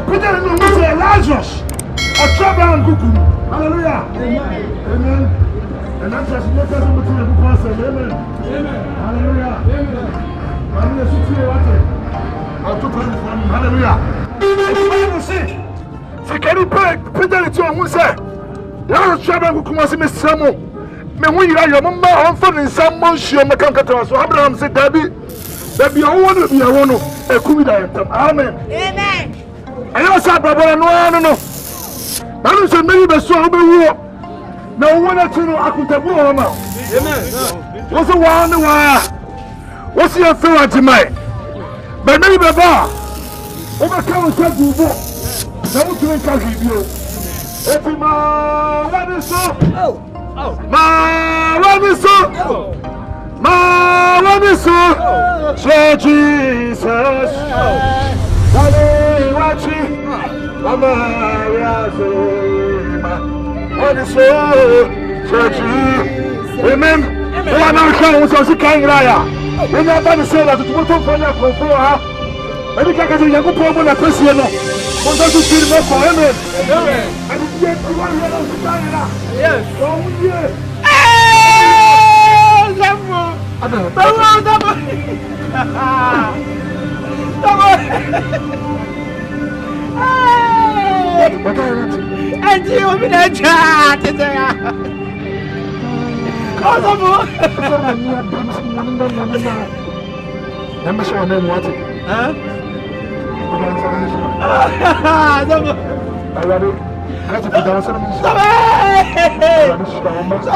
Peter and Lazarus. A trouble and cuckoo. Hallelujah. Amen. And I'm just not as a material person. Amen. Hallelujah. Hallelujah. I'll put him from hallelujah. It's Bible say. For can you pay Peter to who say? There is trouble and cuckoo was in Miss Samuel. Me when you are your mama on phone in some motion, my cancer. So Abraham said, Debbie, there be a one of you, a Kumida. Amen. Amen. I also brother no. I don't say many be so be war. No one at you akutabu homa. Amen. What's the one what's your favorite to me? But many be ba. Over come say gubo. Na wo tun ka hibio. Efi ma wani so. Ma wani so. Ma wani so. So Jesus. Hallelujah. Mama, what is so? Church, amen. We are now coming to see King Raya. We are about to say that it's what for your control. Maybe can get a young problem at Christian. Want to see the for amen. Amen. And it's yet to one year of China. Yes. Oh, yeah. And you will be the chat. Cause of I'm sure I'm what it. Huh? Some